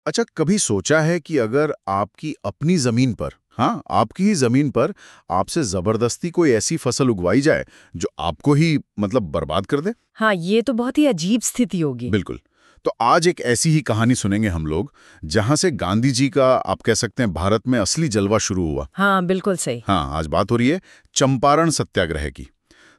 अच्छा, कभी सोचा है कि अगर आपकी अपनी जमीन पर, हाँ, आपकी ही जमीन पर आपसे जबरदस्ती कोई ऐसी फसल उगवाई जाए जो आपको ही मतलब बर्बाद कर दे? हाँ, ये तो बहुत ही अजीब स्थिति होगी। बिल्कुल। तो आज एक ऐसी ही कहानी सुनेंगे हम लोग, जहां से गांधी जी का, आप कह सकते हैं, भारत में असली जलवा शुरू हुआ। हाँ, बिल्कुल सही। हाँ, आज बात हो रही है चंपारण सत्याग्रह की।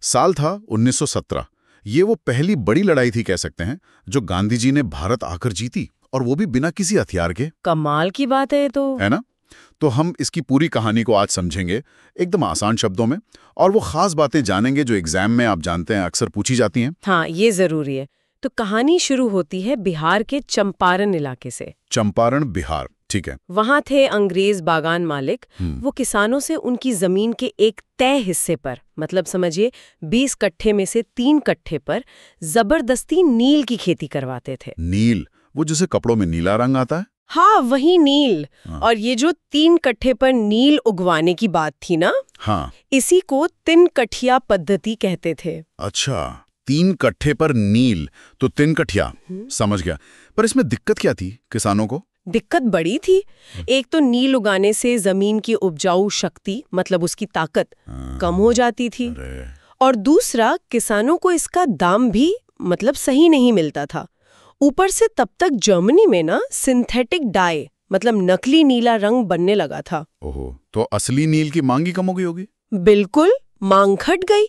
साल था 1917। ये वो पहली बड़ी लड़ाई थी, कह सकते हैं, जो गांधी जी ने भारत आकर जीती, और वो भी बिना किसी हथियार के। कमाल की बात है ये तो। है ना? तो हम इसकी पूरी कहानी को आज समझेंगे एकदम आसान शब्दों में, और वो खास बातें जानेंगे जो एग्जाम में, आप जानते हैं, अक्सर पूछी जाती हैं। हाँ, ये जरूरी है। तो कहानी शुरू होती है बिहार के चंपारण इलाके से। चंपारण, बिहार, ठीक है। वहां थे अंग्रेज बागान मालिक। वो किसानों से उनकी जमीन के एक तय हिस्से पर, मतलब समझिए 20 कट्ठे में से 3 कट्ठे पर जबरदस्ती नील की खेती करवाते थे। नील, वो जिसे कपड़ों में नीला रंग आता है। हाँ, वही नील। हाँ। और ये जो 3 कट्ठे पर नील उगवाने की बात थी ना, हाँ, इसी को 3 कठिया पद्धति कहते थे। अच्छा, 3 कट्ठे पर नील, तो 3 कठिया, समझ गया। पर इसमें दिक्कत क्या थी किसानों को? दिक्कत बड़ी थी। एक तो नील उगाने से जमीन की उपजाऊ शक्ति, मतलब उसकी ताकत, कम हो जाती थी। अरे, और दूसरा, किसानों को इसका दाम भी मतलब सही नहीं मिलता था। ऊपर से तब तक जर्मनी में ना सिंथेटिक डाई, मतलब नकली नीला रंग बनने लगा था। ओहो, तो असली नील की मांग ही कम हो गई होगी। बिल्कुल, मांग घट गई।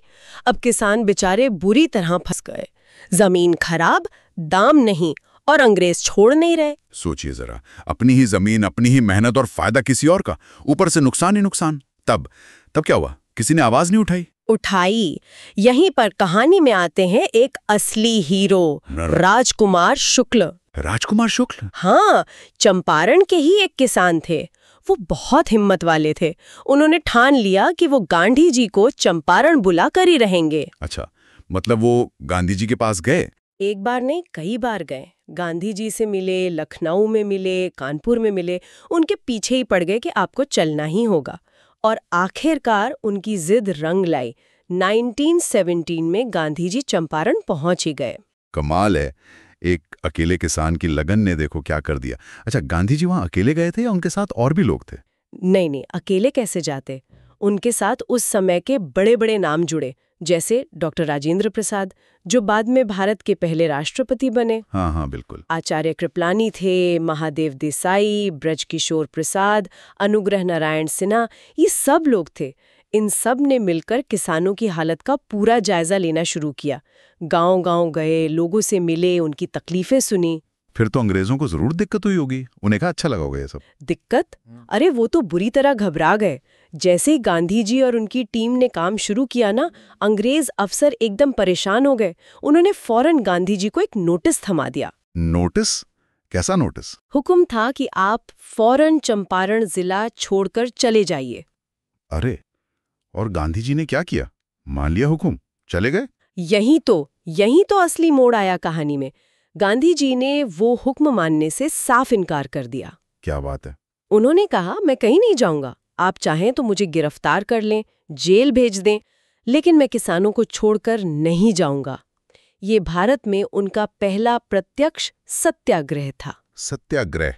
अब किसान बेचारे बुरी तरह फंस गए। जमीन खराब, दाम नहीं, और अंग्रेज छोड़ नहीं रहे। सोचिए जरा, अपनी ही जमीन, अपनी ही मेहनत, और फायदा किसी और का, ऊपर से नुकसान ही नुकसान। तब क्या हुआ? किसी ने आवाज नहीं उठाई? उठाई। यहीं पर कहानी में आते हैं एक असली हीरो, राजकुमार शुक्ल। राजकुमार शुक्ल? हाँ, चंपारण के ही एक किसान थे। वो बहुत हिम्मत वाले थे। उन्होंने ठान लिया कि वो गांधी जी को चंपारण बुला कर ही रहेंगे। अच्छा, मतलब वो गांधी जी के पास गए? एक बार नहीं, कई बार गए। गांधी जी से मिले, लखनऊ में मिले, कानपुर में मिले। उनके पीछे ही पड़ गए कि आपको चलना ही होगा। और आखिरकार उनकी जिद रंग लाई। 1917 में गांधी जी चंपारण पहुंच ही गए। कमाल है, एक अकेले किसान की लगन ने देखो क्या कर दिया। अच्छा, गांधी जी वहां अकेले गए थे या उनके साथ और भी लोग थे? नहीं नहीं, अकेले कैसे जाते। उनके साथ उस समय के बड़े बड़े नाम जुड़े, जैसे डॉक्टर राजेंद्र प्रसाद, जो बाद में भारत के पहले राष्ट्रपति बने। हाँ हाँ, बिल्कुल। आचार्य कृपलानी थे, महादेव देसाई, ब्रजकिशोर प्रसाद, अनुग्रह नारायण सिन्हा, ये सब लोग थे। इन सब ने मिलकर किसानों की हालत का पूरा जायजा लेना शुरू किया। गांव-गांव गए, लोगों से मिले, उनकी तकलीफें सुनी। फिर तो अंग्रेजों को जरूर दिक्कत हुई होगी, उन्हें क्या अच्छा लगा होगा ये सब? दिक्कत? अरे वो तो बुरी तरह घबरा गए। जैसे ही गांधी जी और उनकी टीम ने काम शुरू किया ना, अंग्रेज अफसर एकदम परेशान हो गए। उन्होंने फौरन गांधी जी को एक नोटिस थमा दिया। नोटिस? कैसा नोटिस? हुक्म था कि आप फौरन चंपारण जिला छोड़कर चले जाइए। अरे, और गांधी जी ने क्या किया? मान लिया हुकुम, चले गए? यही तो असली मोड़ आया कहानी में। गांधी जी ने वो हुक्म मानने से साफ इनकार कर दिया। क्या बात है! उन्होंने कहा, मैं कहीं नहीं जाऊंगा। आप चाहें तो मुझे गिरफ्तार कर लें, जेल भेज दें, लेकिन मैं किसानों को छोड़कर नहीं जाऊंगा। ये भारत में उनका पहला प्रत्यक्ष सत्याग्रह था। सत्याग्रह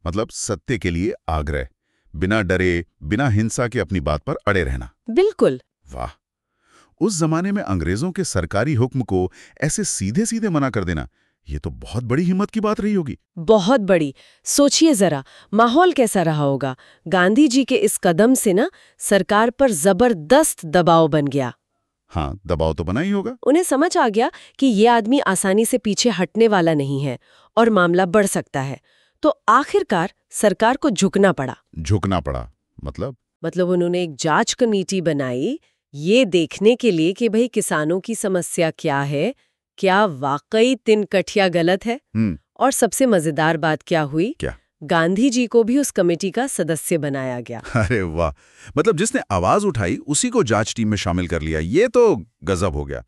मतलब सत्य के लिए आग्रह, बिना डरे, बिना हिंसा के अपनी बात पर अड़े रहना। बिल्कुल। वाह! उस जमाने में अंग्रेजों के सरकारी हुक्म को ऐसे सीधे सीधे मना कर देना, ये तो बहुत बड़ी हिम्मत की बात रही होगी। बहुत बड़ी। सोचिए जरा, माहौल कैसा रहा होगा। गांधी जी के इस कदम से ना सरकार पर जबरदस्त दबाव बन गया। हाँ, दबाव तो बना ही होगा। उन्हें समझ आ गया कि ये आदमी आसानी से पीछे हटने वाला नहीं है और मामला बढ़ सकता है। तो आखिरकार सरकार को झुकना पड़ा। झुकना पड़ा मतलब उन्होंने एक जांच कमेटी बनाई, ये देखने के लिए कि भाई किसानों की समस्या क्या है, क्या वाकई 3 कठिया गलत है। और सबसे मजेदार बात क्या हुई? क्या? गांधी जी को भी उस कमेटी का सदस्य बनाया गया। अरे वाह! मतलब जिसने आवाज उठाई उसी को जांच टीम में शामिल कर लिया, ये तो गजब हो गया।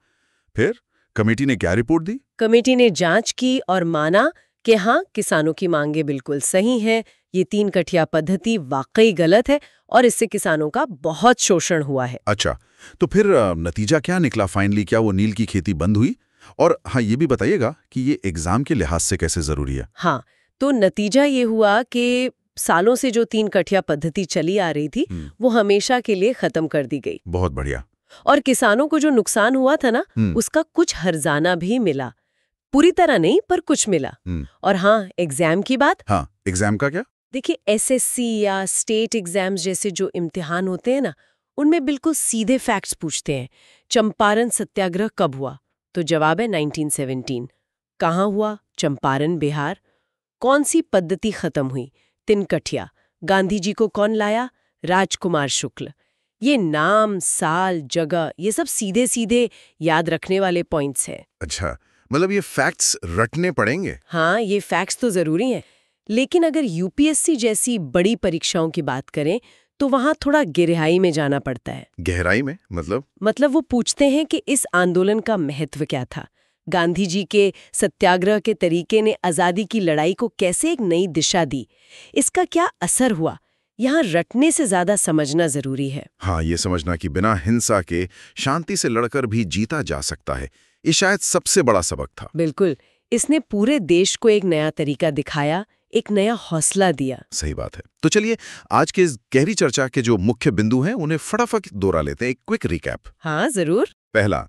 फिर कमेटी ने क्या रिपोर्ट दी? कमेटी ने जांच की और माना कि हाँ, किसानों की मांगे बिल्कुल सही हैं, ये 3 कठिया पद्धति वाकई गलत है और इससे किसानों का बहुत शोषण हुआ है। अच्छा, तो फिर नतीजा क्या निकला फाइनली? क्या वो नील की खेती बंद हुई? और हाँ, ये भी बताइएगा कि ये एग्जाम के लिहाज से कैसे जरूरी है। हाँ, तो नतीजा ये हुआ कि सालों से जो 3 कठिया पद्धति चली आ रही थी वो हमेशा के लिए खत्म कर दी गई। बहुत बढ़िया। और किसानों को जो नुकसान हुआ था ना, उसका कुछ हर्जाना भी मिला। पूरी तरह नहीं, पर कुछ मिला। और हाँ, एग्जाम की बात। हाँ, एग्जाम का क्या? देखिए, एसएससी या स्टेट एग्जाम्स जैसे जो इम्तिहान होते हैं ना, उनमें बिल्कुल सीधे फैक्ट्स पूछते हैं। चंपारण सत्याग्रह कब हुआ? तो जवाब है 1917। कहाँ हुआ? चंपारण, बिहार। कौन सी पद्धति खत्म हुई? तिनकठिया। गांधी जी को कौन लाया? राजकुमार शुक्ल। ये नाम, साल, जगह, ये सब सीधे सीधे याद रखने वाले पॉइंट्स हैं। अच्छा, मतलब ये फैक्ट्स रटने पड़ेंगे? हाँ, ये फैक्ट्स तो जरूरी हैं। लेकिन अगर यूपीएससी जैसी बड़ी परीक्षाओं की बात करें तो वहां थोड़ा गहराई में जाना पड़ता है। गहराई में मतलब वो पूछते हैं कि इस आंदोलन का महत्व क्या था। गांधी जी के सत्याग्रह के तरीके ने आजादी की लड़ाई को कैसे एक नई दिशा दी, इसका क्या असर हुआ। यहाँ रटने से ज्यादा समझना जरूरी है। हाँ, ये समझना कि बिना हिंसा के शांति से लड़कर भी जीता जा सकता है, ये शायद सबसे बड़ा सबक था। बिल्कुल, इसने पूरे देश को एक नया तरीका दिखाया, एक नया हौसला दिया। सही बात है। तो चलिए आज के इस गहरी चर्चा के जो मुख्य बिंदु हैं उन्हें फटाफट दोहरा लेते हैं। एक क्विक रिकैप। हाँ, जरूर। पहला,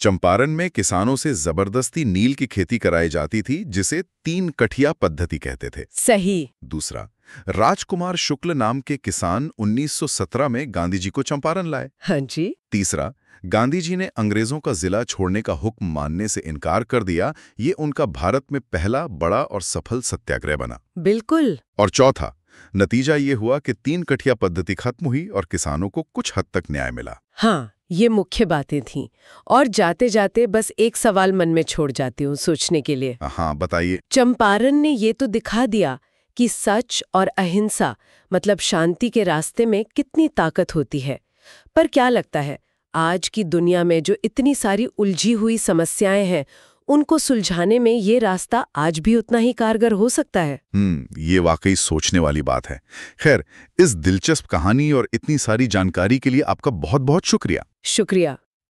चंपारण में किसानों से जबरदस्ती नील की खेती कराई जाती थी, जिसे 3 कठिया पद्धति कहते थे। सही। दूसरा, राजकुमार शुक्ल नाम के किसान 1917 में गांधी जी को चंपारण लाए। हाँ जी। तीसरा, गांधी जी ने अंग्रेजों का जिला छोड़ने का हुक्म मानने से इनकार कर दिया। ये उनका भारत में पहला बड़ा और सफल सत्याग्रह बना। बिल्कुल। और चौथा, नतीजा ये हुआ कि 3 कठिया पद्धति खत्म हुई और किसानों को कुछ हद तक न्याय मिला। हाँ, ये मुख्य बातें थीं। और जाते जाते बस एक सवाल मन में छोड़ जाती हूँ सोचने के लिए। हाँ, बताइए। चंपारण ने ये तो दिखा दिया कि सच और अहिंसा, मतलब शांति के रास्ते में कितनी ताकत होती है। पर क्या लगता है, आज की दुनिया में जो इतनी सारी उलझी हुई समस्याएं हैं, उनको सुलझाने में ये रास्ता आज भी उतना ही कारगर हो सकता है? ये वाकई सोचने वाली बात है। खैर, इस दिलचस्प कहानी और इतनी सारी जानकारी के लिए आपका बहुत बहुत शुक्रिया। शुक्रिया।